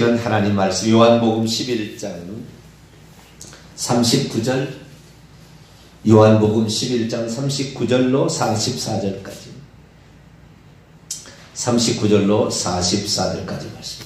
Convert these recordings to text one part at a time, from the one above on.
지키는 하나님 말씀 요한복음 11장 39절 요한복음 11장 39절로 44절까지 39절로 44절까지 말씀.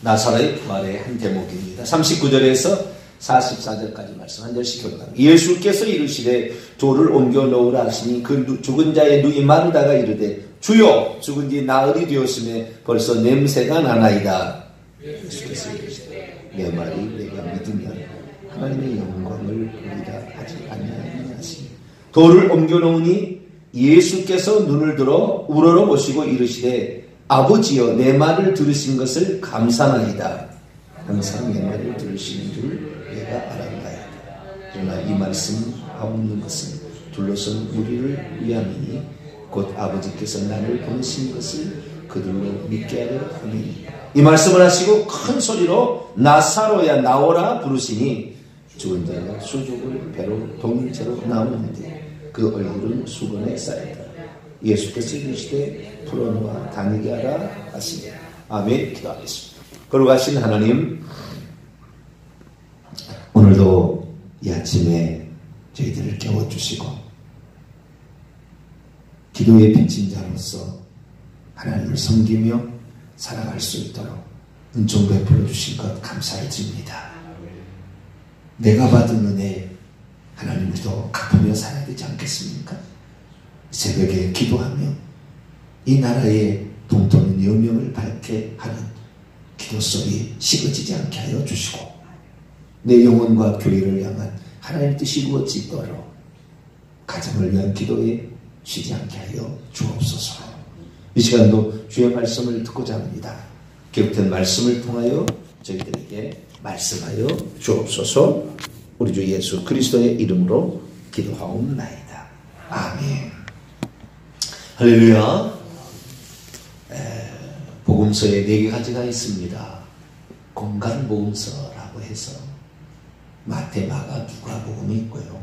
나사로의 부활의 한 대목입니다. 39절에서 44절까지 말씀 한 절씩 교독합니다. 예수께서 이르시되 돌을 옮겨 놓으라 하시니 그 죽은 자의 눈이 마르다가 이르되 주여 죽은 지 나흘이 되었음에 벌써 냄새가 나나이다. 예수께서 이르시되 내 말이 내가 믿으면 하나님의 영광을 보리라 하지 아니하니 하시니 돌을 옮겨 놓으니 예수께서 눈을 들어 우러러 보시고 이르시되 아버지여 내 말을 들으신 것을 감사하나이다. 항상 내 말을 들으시는 줄 내가 알았나이다. 그러나 이 말씀 하옵는 것은 둘러선 무리를 위함이니 곧 아버지께서 나를 보내신 것을 그들로 믿게 하려 함이니. 이 말씀을 하시고 큰 소리로 나사로야 나오라 부르시니 죽은 자가 수족을 배로 동체로 나오는데 그 얼굴은 수건에 쌓였다. 예수께서 이르시되 풀어놓아 다니게 하라 하시니. 아멘. 기도하겠습니다. 거룩하신 하나님, 오늘도 이 아침에 저희들을 깨워주시고 기도의 빚진 자로서 하나님을 섬기며 살아갈 수 있도록 은총 베풀어 주신 것 감사를 드립니다. 내가 받은 은혜 하나님 우리도 갚으며 살아야 되지 않겠습니까? 새벽에 기도하며 이 나라의 동토는 여명을 밝게 하는 기도 소리 식어지지 않게 하여 주시고 내 영혼과 교회를 향한 하나님 뜻이 이루어지도록 가정을 위한 기도에 쉬지 않게 하여 주옵소서. 이 시간도 주의 말씀을 듣고자 합니다. 기록된 말씀을 통하여 저희들에게 말씀하여 주옵소서. 우리 주 예수 그리스도의 이름으로 기도하옵나이다. 아멘. 할렐루야. 복음서에 4가지가 있습니다. 공간 복음서라고 해서 마태, 마가, 누가 복음이 있고요.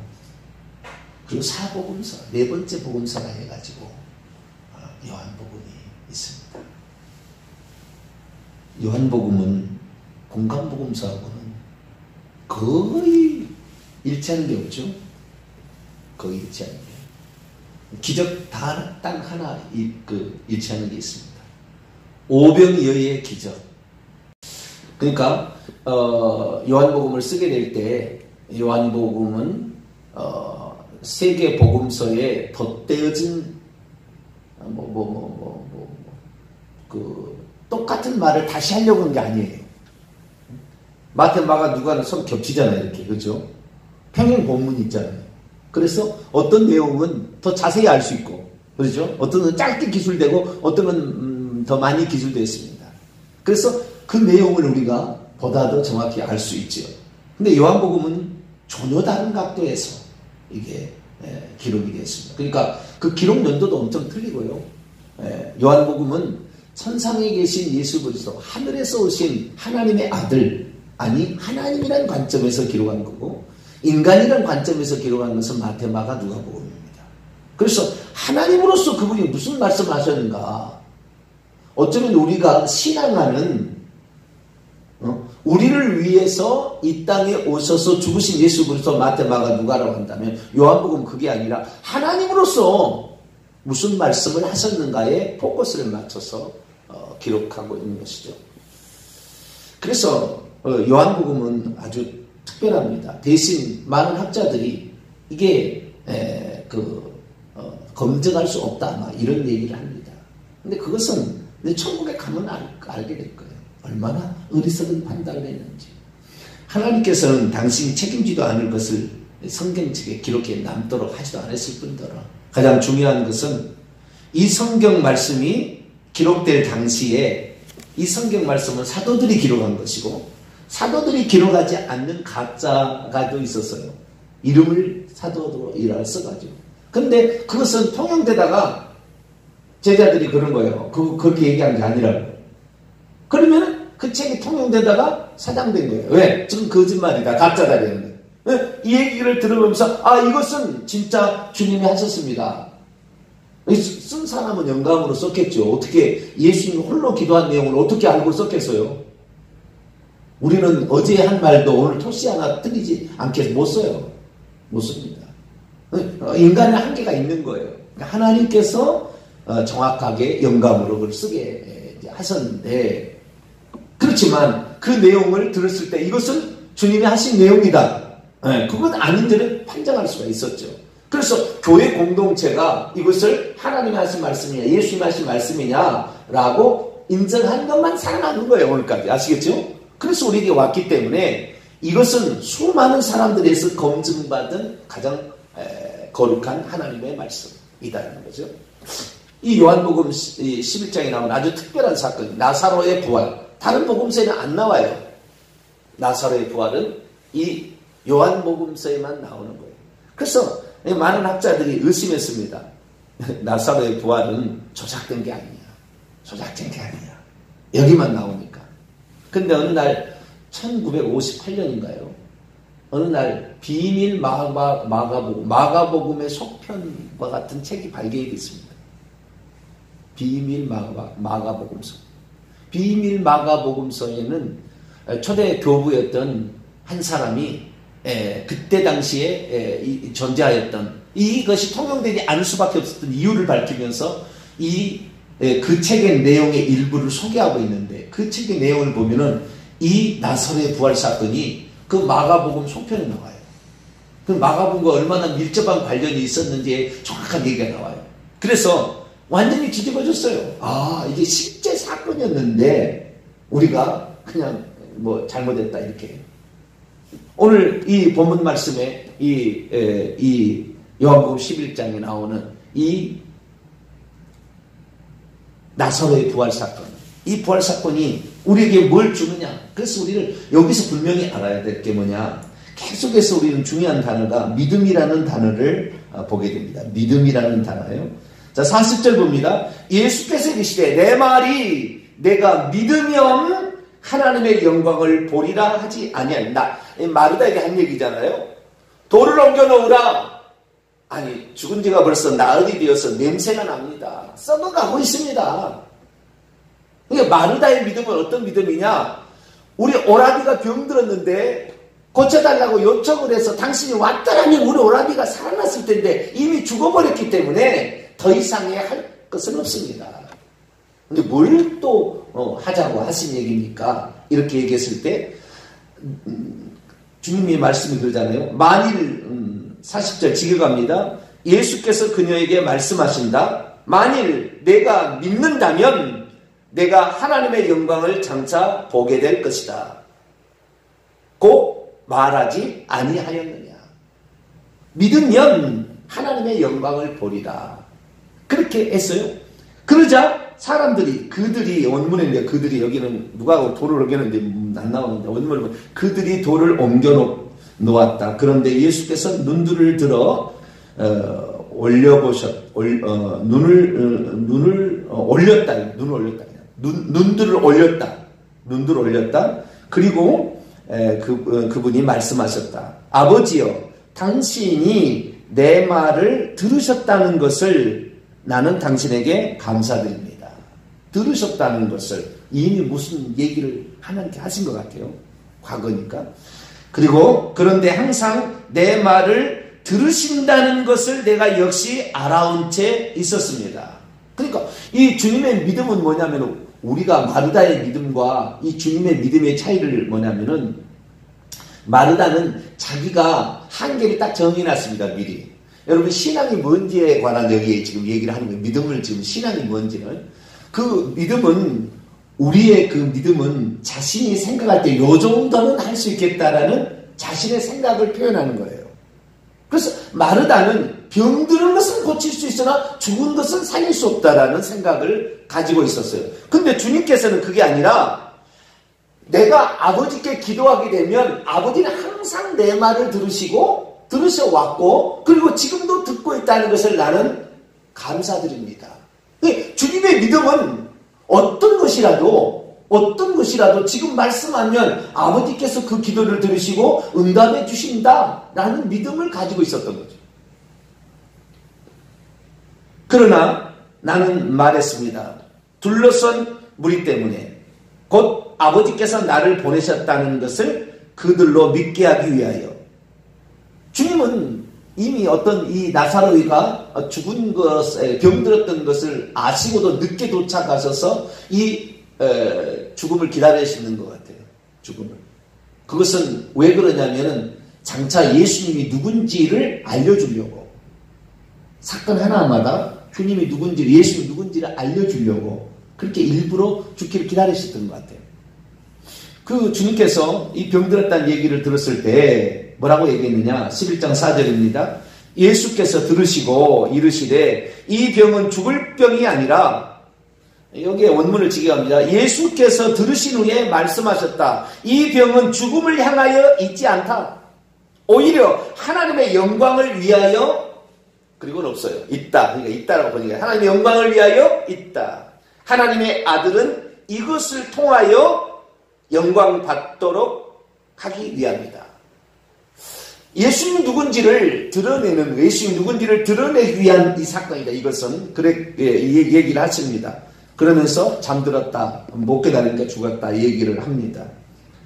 그리고 사복음서, 4번째 복음서라 해가지고 요한복음이 있습니다. 요한복음은 공간 복음서하고는 거의 일치하는 게 없죠. 거의 일치하는 게. 기적 딱 하나 일치하는 게 있습니다. 오병이어의 기적. 그러니까 요한복음을 쓰게 될 때 요한복음은 세계 복음서에 덧대어진 똑같은 말을 다시 하려고 한 게 아니에요. 마태, 마가, 누가는 서로 겹치잖아요, 이렇게. 그죠? 평행 본문이 있잖아요. 그래서 어떤 내용은 더 자세히 알 수 있고, 그렇죠? 어떤 건 짧게 기술되고, 어떤 건 더 많이 기술되어 있습니다. 그래서 그 내용을 우리가 보다 더 정확히 알 수 있죠. 근데 요한복음은 전혀 다른 각도에서 이게 기록이 되어 있습니다. 그러니까 그 기록 연도도 엄청 틀리고요. 요한복음은 천상에 계신 예수 그리스도, 하늘에서 오신 하나님의 아들, 아니 하나님이라는 관점에서 기록한 거고, 인간이라는 관점에서 기록한 것은 마태, 마가, 누가복음입니다. 그래서 하나님으로서 그분이 무슨 말씀을 하셨는가? 어쩌면 우리가 신앙하는 우리를 위해서 이 땅에 오셔서 죽으신 예수 그리스도 마태, 마가, 누가라고 한다면 요한복음 그게 아니라 하나님으로서 무슨 말씀을 하셨는가에 포커스를 맞춰서 기록하고 있는 것이죠. 그래서 요한복음은 아주 특별합니다. 대신 많은 학자들이 이게 검증할 수 없다 막 이런 얘기를 합니다. 근데 그것은 천국에 가면 알게 될 거예요. 얼마나 어리석은 판단을 했는지. 하나님께서는 당신이 책임지도 않을 것을 성경책에 기록해 남도록 하지도 않았을 뿐더러 가장 중요한 것은 이 성경 말씀이 기록될 당시에 이 성경 말씀은 사도들이 기록한 것이고 사도들이 기록하지 않는 가짜가 또 있었어요. 이름을 사도로 써가지고. 근데 그것은 통용되다가 제자들이 그런 거예요. 그렇게 얘기한 게 아니라고. 그러면 그 책이 통용되다가 사장된 거예요. 왜? 지금 거짓말이다. 가짜다. 이랬는데. 이 얘기를 들으면서 이것은 진짜 주님이 하셨습니다. 쓴 사람은 영감으로 썼겠죠. 어떻게 예수님이 홀로 기도한 내용을 어떻게 알고 썼겠어요? 우리는 어제 한 말도 오늘 토시 하나 틀리지 않게 못 써요. 못 씁니다. 인간의 한계가 있는 거예요. 하나님께서 정확하게 영감으로 그걸 쓰게 하셨는데, 그렇지만 그 내용을 들었을 때 이것은 주님이 하신 내용이다, 그건 아닌지를 판정할 수가 있었죠. 그래서 교회 공동체가 이것을 하나님이 하신 말씀이냐 예수님이 하신 말씀이냐라고 인정한 것만 살아남는 거예요. 오늘까지. 아시겠죠? 그래서 우리에게 왔기 때문에 이것은 수많은 사람들에서 검증받은 가장 거룩한 하나님의 말씀이다라는 거죠. 이 요한복음 11장에 나온 아주 특별한 사건, 나사로의 부활. 다른 복음서에는 안 나와요. 나사로의 부활은 이 요한복음서에만 나오는 거예요. 그래서 많은 학자들이 의심했습니다. 나사로의 부활은 조작된 게 아니야. 조작된 게 아니야. 여기만 나오니까. 근데 어느 날 1958년인가요? 어느 날 비밀 마가복음의 속편과 같은 책이 발견이 됐습니다. 비밀 마가복음서. 비밀 마가복음서에는 초대 교부였던 한 사람이 그때 당시에 존재하였던 이것이 통용되지 않을 수밖에 없었던 이유를 밝히면서 그 책의 내용의 일부를 소개하고 있는데, 그 책의 내용을 보면은 이 나사로의 부활 사건이 그 마가복음 속편에 나와요. 그 마가복음과 얼마나 밀접한 관련이 있었는지에 정확한 얘기가 나와요. 그래서 완전히 뒤집어졌어요. 아, 이게 실제 사건이었는데 우리가 그냥 뭐 잘못했다 이렇게. 오늘 이 본문 말씀에 이 요한복음 11장에 나오는 이 나사로의 부활 사건, 이 부활 사건이 우리에게 뭘 주느냐. 그래서 우리를 여기서 분명히 알아야 될 게 뭐냐. 계속해서 우리는 중요한 단어가 믿음이라는 단어를 보게 됩니다. 믿음이라는 단어예요. 자, 40절 봅니다. 예수께서 이르시되 내 말이 내가 믿으면 하나님의 영광을 보리라 하지 아니하리라. 마르다에게 한 얘기잖아요. 돌을 옮겨 놓으라. 아니, 죽은 지가 벌써 나흘이 되어서 냄새가 납니다. 썩어가고 있습니다. 그러니까 마르다의 믿음은 어떤 믿음이냐? 우리 오라비가 병들었는데 고쳐달라고 요청을 해서 당신이 왔더라면 우리 오라비가 살아났을 텐데 이미 죽어버렸기 때문에 더 이상의 할 것은 없습니다. 근데 뭘 또 하자고 하신 얘기니까 이렇게 얘기했을 때 주님이 말씀이 그러잖아요. 만일 40절 지켜갑니다. 예수께서 그녀에게 말씀하신다. 만일 내가 믿는다면 내가 하나님의 영광을 장차 보게 될 것이다. 고 말하지 아니하였느냐. 믿으면 하나님의 영광을 보리라. 그렇게 했어요. 그러자 사람들이, 그들이, 원문에 그들이, 여기는 누가 돌을 옮겼는데 안 나오는데 원문을 보면 그들이 돌을 옮겨 놓았다. 그런데 예수께서 눈들을 들어 눈을 올렸다. 눈들을 올렸다. 그리고 그분이 말씀하셨다. 아버지여, 당신이 내 말을 들으셨다는 것을 나는 당신에게 감사드립니다. 들으셨다는 것을 이미 무슨 얘기를 하나님께 하신 것 같아요. 과거니까. 그리고 그런데 항상 내 말을 들으신다는 것을 내가 역시 알아온 채 있었습니다. 그러니까 이 주님의 믿음은 뭐냐면, 우리가 마르다의 믿음과 이 주님의 믿음의 차이를 뭐냐면은, 마르다는 자기가 한계를 딱 정해놨습니다. 미리. 여러분, 신앙이 뭔지에 관한 여기에 지금 얘기를 하는 거예요. 믿음을 지금 신앙이 뭔지는. 그 믿음은, 우리의 그 믿음은 자신이 생각할 때 요 정도는 할 수 있겠다라는 자신의 생각을 표현하는 거예요. 그래서 마르다는 병드는 것은 고칠 수 있으나 죽은 것은 살릴 수 없다라는 생각을 가지고 있었어요. 근데 주님께서는 그게 아니라, 내가 아버지께 기도하게 되면 아버지는 항상 내 말을 들으셔왔고 그리고 지금도 듣고 있다는 것을 나는 감사드립니다. 주님의 믿음은 어떤 것이라도 지금 말씀하면 아버지께서 그 기도를 들으시고 응답해 주신다라는 믿음을 가지고 있었던 거죠. 그러나 나는 말했습니다. 둘러선 무리 때문에 곧 아버지께서 나를 보내셨다는 것을 그들로 믿게 하기 위하여. 주님은 이미 어떤 이 나사로이가 죽은 것에 병들었던 것을 아시고도 늦게 도착하셔서 이 죽음을 기다리시는 것 같아요. 죽음을. 그것은 왜 그러냐면은 장차 예수님이 누군지를 알려주려고. 사건 하나마다 주님이 누군지를, 예수님이 누군지를 알려주려고 그렇게 일부러 죽기를 기다리셨던 것 같아요. 그 주님께서 이 병들었다는 얘기를 들었을 때 뭐라고 얘기했느냐? 11장 4절입니다. 예수께서 들으시고 이르시되 이 병은 죽을 병이 아니라, 여기에 원문을 지게합니다. 예수께서 들으신 후에 말씀하셨다. 이 병은 죽음을 향하여 있지 않다. 오히려 하나님의 영광을 위하여, 그리고는 없어요. 있다. 그러니까 있다라고 보니까 하나님의 영광을 위하여 있다. 하나님의 아들은 이것을 통하여 영광 받도록 하기 위함이다. 예수님 누군지를 드러내는, 예수님 누군지를 드러내기 위한 이 사건이다. 이것은 그래 얘기를 하십니다. 그러면서 잠들었다, 못 깨달으니까 죽었다 이 얘기를 합니다.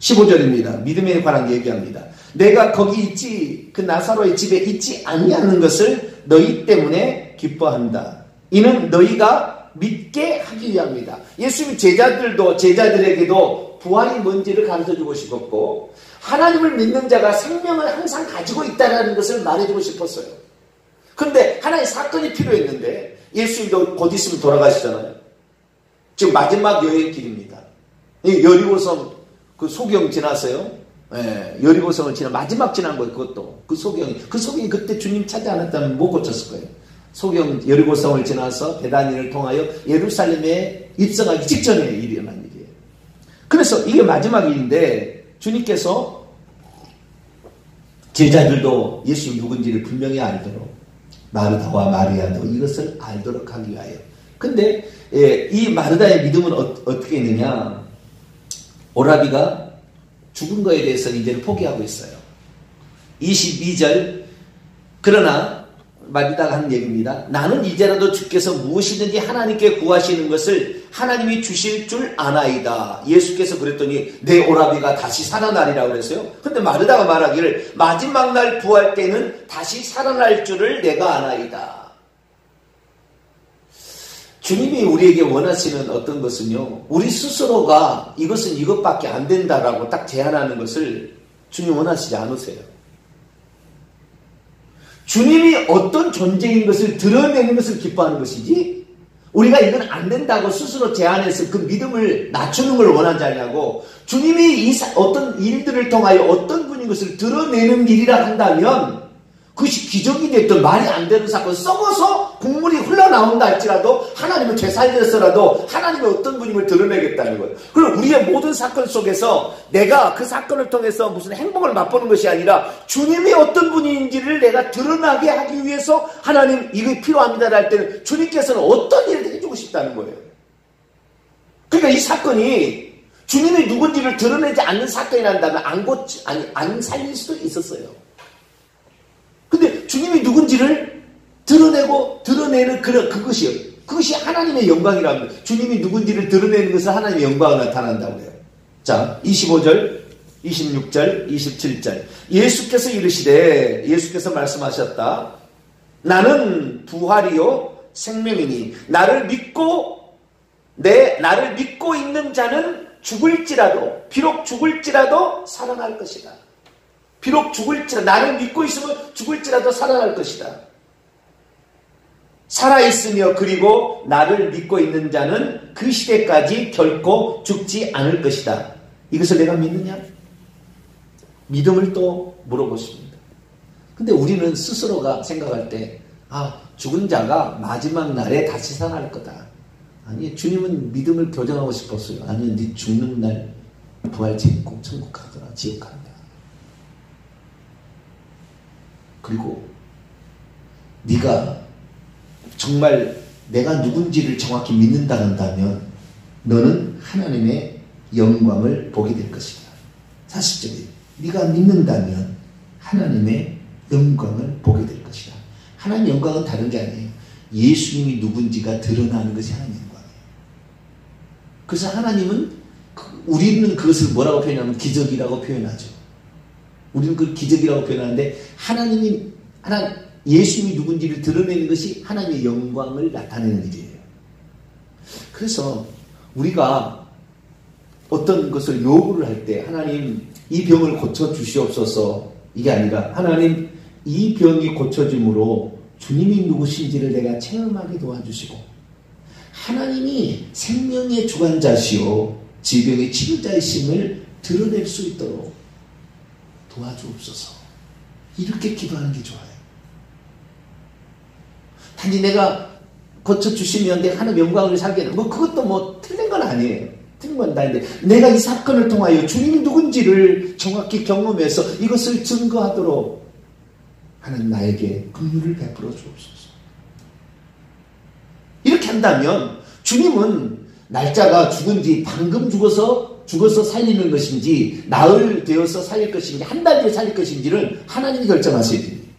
15절입니다. 믿음에 관한 얘기합니다. 내가 거기 있지, 그 나사로의 집에 있지 아니하는 것을 너희 때문에 기뻐한다. 이는 너희가 믿게 하기 위함이다. 예수님 제자들에게도 부활이 뭔지를 가르쳐주고 싶었고, 하나님을 믿는 자가 생명을 항상 가지고 있다는 것을 말해주고 싶었어요. 그런데 하나의 사건이 필요했는데, 예수님도 곧 있으면 돌아가시잖아요. 지금 마지막 여행길입니다. 여리고성 그 소경 지나서요. 여리고성을 마지막 지난 거예요. 그것도 그 소경이 그때 주님 찾지 않았다면 못 고쳤을 거예요. 소경 여리고성을 지나서 베다니를 통하여 예루살렘에 입성하기 직전에 일어난 일이에요. 그래서 이게 마지막 일인데 주님께서 제자들도 예수님 누군지를 분명히 알도록, 마르다와 마리아도 이것을 알도록 하기 위하여. 근데 이 마르다의 믿음은 어떻게 있느냐? 오라비가 죽은 거에 대해서 이제는 포기하고 있어요. 22절, 그러나 마리다가 하는 얘기입니다. 나는 이제라도 주께서 무엇이든지 하나님께 구하시는 것을 하나님이 주실 줄 아나이다. 예수께서 그랬더니 내 오라비가 다시 살아나리라고 그랬어요. 근데 마르다가 말하기를 마지막 날 부활 때는 다시 살아날 줄을 내가 아나이다. 주님이 우리에게 원하시는 어떤 것은요, 우리 스스로가 이것은 이것밖에 안 된다라고 딱 제안하는 것을 주님 원하시지 않으세요. 주님이 어떤 존재인 것을 드러내는 것을 기뻐하는 것이지, 우리가 이건 안 된다고 스스로 제안해서 그 믿음을 낮추는 걸 원하지 않냐고. 주님이 어떤 일들을 통하여 어떤 분인 것을 드러내는 일이라 한다면 그것이 기적이 됐든 말이 안 되는 사건, 썩어서 국물이 흘러나온다 할지라도 하나님을 되살렸더라도 하나님의 어떤 분임을 드러내겠다는 거예요. 그럼 우리의 모든 사건 속에서 내가 그 사건을 통해서 무슨 행복을 맛보는 것이 아니라 주님이 어떤 분인지를 내가 드러나게 하기 위해서 하나님 이거 필요합니다 할 때는 주님께서는 어떤 일을 해주고 싶다는 거예요. 그러니까 이 사건이 주님이 누군지를 드러내지 않는 사건이 난다면 안 살릴 수도 있었어요. 근데 주님이 누군지를 드러내는 그것이 하나님의 영광이라고 합니다. 주님이 누군지를 드러내는 것은 하나님의 영광을 나타난다고 해요. 자, 25절, 26절, 27절. 예수께서 말씀하셨다. 나는 부활이요 생명이니 나를 믿고 있는 자는 비록 죽을지라도 살아날 것이다. 나를 믿고 있으면 죽을지라도 살아날 것이다. 살아있으며 그리고 나를 믿고 있는 자는 그 시대까지 결코 죽지 않을 것이다. 이것을 내가 믿느냐? 믿음을 또 물어보십니다. 근데 우리는 스스로가 생각할 때 죽은 자가 마지막 날에 다시 살아날 거다. 아니, 주님은 믿음을 교정하고 싶었어요. 아니, 네 죽는 날 부활짓고 천국 가거나 지옥 간다. 그리고 네가 정말 내가 누군지를 정확히 믿는다 한다면 너는 하나님의 영광을 보게 될 것이다. 40절에 네가 믿는다면 하나님의 영광을 보게 될 것이다. 하나님의 영광은 다른 게 아니에요. 예수님이 누군지가 드러나는 것이 하나님 영광이에요. 그래서 하나님은, 우리는 그것을 뭐라고 표현하면 기적이라고 표현하죠. 우리는 그걸 기적이라고 표현하는데, 예수님이 누군지를 드러내는 것이 하나님의 영광을 나타내는 일이에요. 그래서 우리가 어떤 것을 요구를 할 때, 하나님 이 병을 고쳐주시옵소서, 이게 아니라 하나님 이 병이 고쳐짐으로 주님이 누구신지를 내가 체험하게 도와주시고, 하나님이 생명의 주관자시오 질병의 치료자이심을 드러낼 수 있도록 도와주옵소서, 이렇게 기도하는 게 좋아요. 단지 내가 고쳐주시면 내가 하나님 영광을 살게 되는, 그것도 틀린 건 아니에요. 틀린 건 아닌데, 내가 이 사건을 통하여 주님이 누군지를 정확히 경험해서 이것을 증거하도록 하나님 나에게 긍휼을 베풀어 주옵소서. 이렇게 한다면 주님은 날짜가 죽은 지 방금 죽어서 살리는 것인지, 나흘 되어서 살릴 것인지, 한 달 뒤에 살릴 것인지를 하나님이 결정하셔야 됩니다.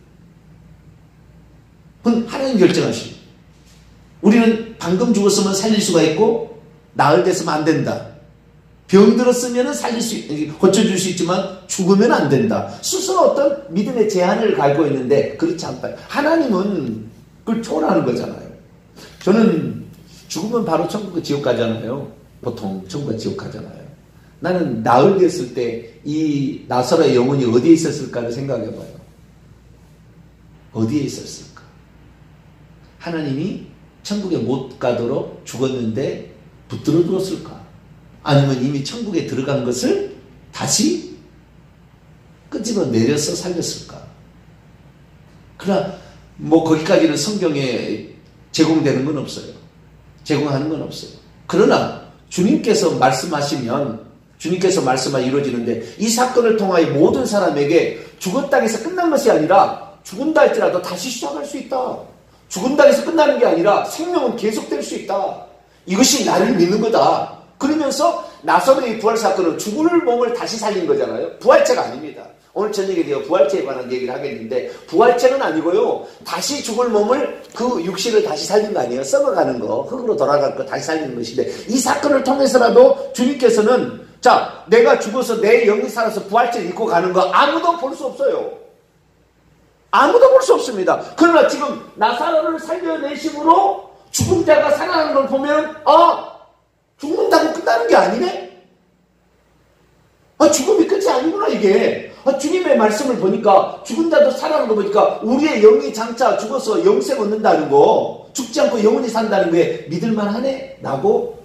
그건 하나님이 결정하시오. 우리는 방금 죽었으면 살릴 수가 있고, 나흘 됐으면 안 된다. 병 들었으면 고쳐줄 수 있지만 죽으면 안 된다. 스스로 어떤 믿음의 제한을 갈고 있는데, 그렇지 않다. 하나님은 그걸 초월하는 거잖아요. 저는 죽으면 바로 천국과 지옥 가잖아요. 보통 천국과 지옥 가잖아요. 나는 나흘 됐을 때 이 나사로의 영혼이 어디에 있었을까를 생각해봐요. 어디에 있었을까? 하나님이 천국에 못 가도록 죽었는데 붙들어 두었을까? 아니면 이미 천국에 들어간 것을 다시 끄집어 내려서 살렸을까? 그러나 거기까지는 성경에 제공되는 건 없어요. 제공하는 건 없어요. 그러나 주님께서 말씀하시면, 주님께서 말씀만 이루어지는데, 이 사건을 통하여 모든 사람에게 죽었다 해서 끝난 것이 아니라, 죽은다 할지라도 다시 시작할 수 있다. 죽은다 해서 끝나는 게 아니라 생명은 계속될 수 있다. 이것이 나를 믿는 거다. 그러면서 나사로의 부활 사건은 죽을 몸을 다시 살린 거잖아요. 부활체가 아닙니다. 오늘 저녁에 제가 부활체에 관한 얘기를 하겠는데, 부활체는 아니고요, 다시 죽을 몸을, 그 육신을 다시 살린 거 아니에요. 썩어가는 거, 흙으로 돌아갈 거 다시 살리는 것인데, 이 사건을 통해서라도 주님께서는, 자, 내가 죽어서 내 영이 살아서 부활체를 입고 가는 거 아무도 볼 수 없어요. 아무도 볼 수 없습니다. 그러나 지금 나사로를 살려내심으로 죽은 자가 살아나는 걸 보면, 죽는다고 끝나는 게 아니네? 죽음이 끝이 아니구나, 이게. 주님의 말씀을 보니까, 죽은 자도 살아나는 거 보니까, 우리의 영이 장차 죽어서 영생 얻는다는 거, 죽지 않고 영원히 산다는 거에 믿을만 하네? 라고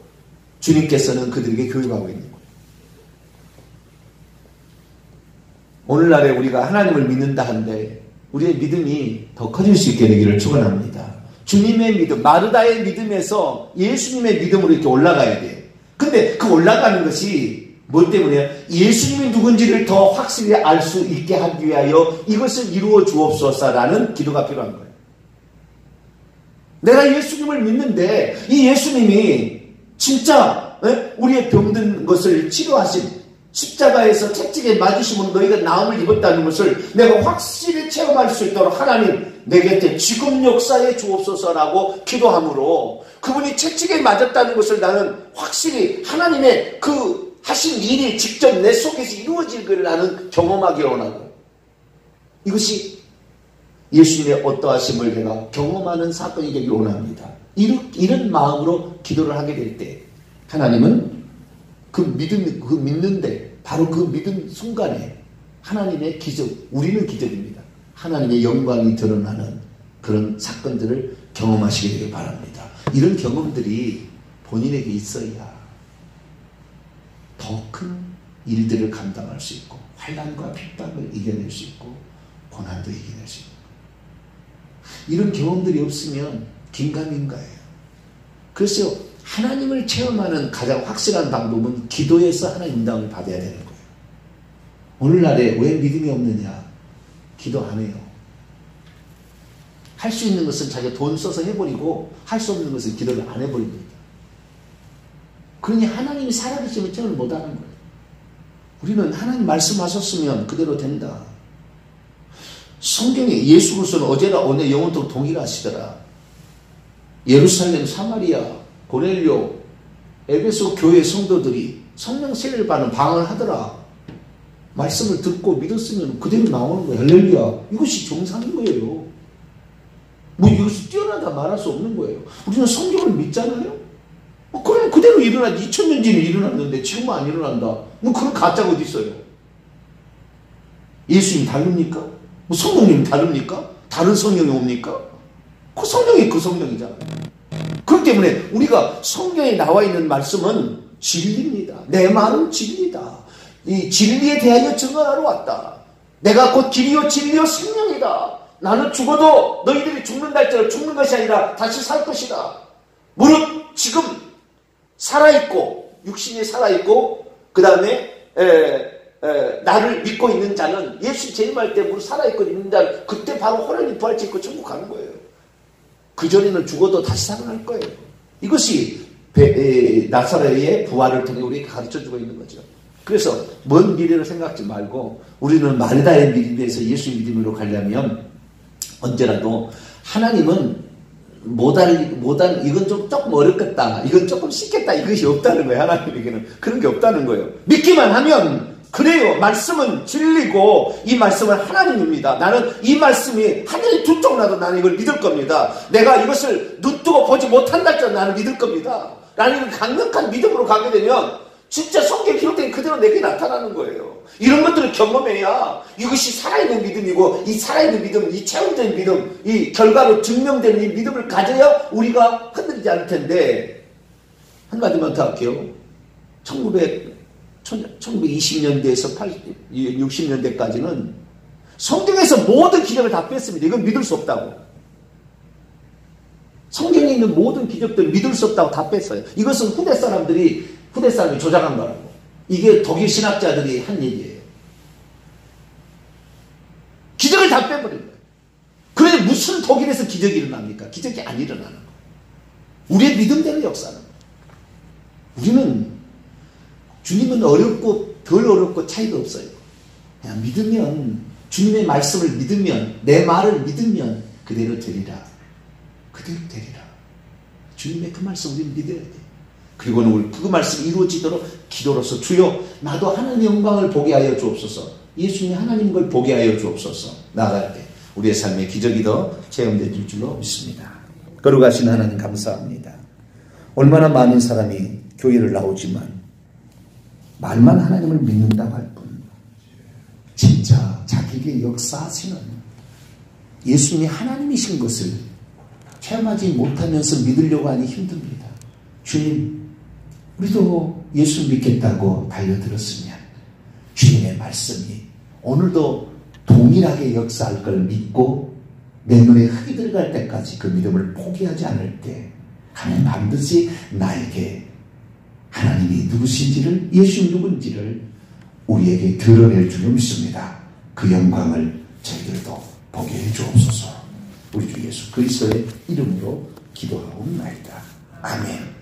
주님께서는 그들에게 교육하고 있는 거예요. 오늘날에 우리가 하나님을 믿는다 한데, 우리의 믿음이 더 커질 수 있게 되기를 축원합니다. 주님의 믿음, 마르다의 믿음에서 예수님의 믿음으로 이렇게 올라가야 돼요. 근데 그 올라가는 것이 뭐 때문에? 예수님이 누군지를 더 확실히 알 수 있게 하기 위하여 이것을 이루어 주옵소서라는 기도가 필요한 거예요. 내가 예수님을 믿는데 이 예수님이 진짜 우리의 병든 것을 치료하신, 십자가에서 채찍에 맞으심으로 너희가 나음을 입었다는 것을 내가 확실히 체험할 수 있도록 하나님 내 곁에 지금 역사에 주옵소서라고 기도함으로, 그분이 채찍에 맞았다는 것을 나는 확실히 하나님의 그 하신 일이 직접 내 속에서 이루어질 것을 나는 경험하기 원하고, 이것이 예수님의 어떠하심을 내가 경험하는 사건이 되기를 원합니다. 이런 마음으로 기도를 하게 될 때 하나님은 그 믿는데 바로 그 믿음 순간에 하나님의 기적, 우리는 기적입니다. 하나님의 영광이 드러나는 그런 사건들을 경험하시게 되길 바랍니다. 이런 경험들이 본인에게 있어야 더 큰 일들을 감당할 수 있고, 환난과 핍박을 이겨낼 수 있고, 고난도 이겨낼 수 있고, 이런 경험들이 없으면 긴가민가해요. 그래서 하나님을 체험하는 가장 확실한 방법은 기도에서 하나님 응답을 받아야 되는 거예요. 오늘날에 왜 믿음이 없느냐? 기도 안 해요. 할 수 있는 것은 자기가 돈 써서 해버리고, 할 수 없는 것은 기도를 안 해버립니다. 그러니 하나님이 살아계시면 체험을 못하는 거예요. 우리는 하나님 말씀하셨으면 그대로 된다. 성경에 예수 그리스도는 어제나 오늘 영원토록 동일하시더라. 예루살렘, 사마리아, 고넬료, 에베소 교회 성도들이 성령 세례를 받는 방언을 하더라. 말씀을 듣고 믿었으면 그대로 나오는 거예요. 할렐루야. 이것이 정상인 거예요. 뭐 이것이 뛰어나다 말할 수 없는 거예요. 우리는 성경을 믿잖아요. 그럼 그대로 일어나지. 2000년 전에 일어났는데 지금은 안 일어난다. 뭐 그런 가짜가 어디 있어요? 예수님 다릅니까? 뭐 성령님 다릅니까? 다른 성령이 옵니까? 그 성령이 그 성령이잖아요. 그렇기 때문에 우리가 성경에 나와 있는 말씀은 진리입니다. 내 말은 진리다. 이 진리에 대하여 증언하러 왔다. 내가 곧 길이요 진리요 생명이다. 나는 죽어도 너희들이 죽는다 할지라도 죽는 것이 아니라 다시 살 것이다. 무릇 지금 살아있고 육신이 살아있고 그 다음에 나를 믿고 있는 자는 예수 재림할 때 무릇 살아있고 있는 자는 그때 바로 호련히 부활체 입고 천국 가는 거예요. 그 전에는 죽어도 다시 살아날 거예요. 이것이 나사렛의 부활을 통해 우리에게 가르쳐주고 있는 거죠. 그래서 먼 미래를 생각하지 말고 우리는 마르다의 믿음에서 예수 믿음으로 가려면 언제라도 하나님은 이건 좀 조금 어렵겠다, 이건 조금 쉽겠다, 이것이 없다는 거예요. 하나님에게는 그런 게 없다는 거예요. 믿기만 하면 그래요. 말씀은 진리고 이 말씀은 하나님입니다. 나는 이 말씀이 하늘이 두 쪽 나도 나는 이걸 믿을 겁니다. 내가 이것을 눈뜨고 보지 못한다 할지라도 나는 믿을 겁니다. 나는 강력한 믿음으로 가게 되면 진짜 성경에 기록된 그대로 내게 나타나는 거예요. 이런 것들을 경험해야 이것이 살아있는 믿음이고 이 살아있는 믿음, 이 체험된 믿음, 이 결과로 증명되는 이 믿음을 가져야 우리가 흔들리지 않을 텐데 한마디만 더 할게요. 1920년대에서 60년대까지는 성경에서 모든 기적을 다 뺐습니다. 이건 믿을 수 없다고. 성경에 있는 모든 기적들을 믿을 수 없다고 다 뺐어요. 이것은 후대 사람이 조작한 거라고. 이게 독일 신학자들이 한 얘기예요. 기적을 다 빼버린 거예요. 그런데 무슨 독일에서 기적이 일어납니까? 기적이 안 일어나는 거예요. 우리의 믿음대로 역사는 거예요. 우리는 주님은 어렵고 덜 어렵고 차이가 없어요. 그냥 믿으면, 주님의 말씀을 믿으면, 내 말을 믿으면 그대로 되리라. 그대로 되리라. 주님의 그 말씀 우리는 믿어야 돼요. 그리고는 우리 그 말씀이 이루어지도록 기도로서 주여 나도 하나님의 영광을 보게 하여 주옵소서. 예수님이 하나님 걸 보게 하여 주옵소서. 나아갈 때 우리의 삶의 기적이 더 체험될 줄로 믿습니다. 거룩하신 하나님 감사합니다. 얼마나 많은 사람이 교회를 나오지만 말만 하나님을 믿는다고 할 뿐 진짜 자기에게 역사하시는 예수님이 하나님이신 것을 체험하지 못하면서 믿으려고 하니 힘듭니다. 주님, 우리도 예수 믿겠다고 달려들었으면 주님의 말씀이 오늘도 동일하게 역사할 걸 믿고 내 눈에 흙이 들어갈 때까지 그 믿음을 포기하지 않을 때 하나님 반드시 나에게 하나님이 누구신지를, 예수님 누군지를 우리에게 드러낼 줄로 믿습니다. 그 영광을 저희들도 보게 해 주옵소서. 우리 주 예수 그리스도의 이름으로 기도하옵나이다. 아멘.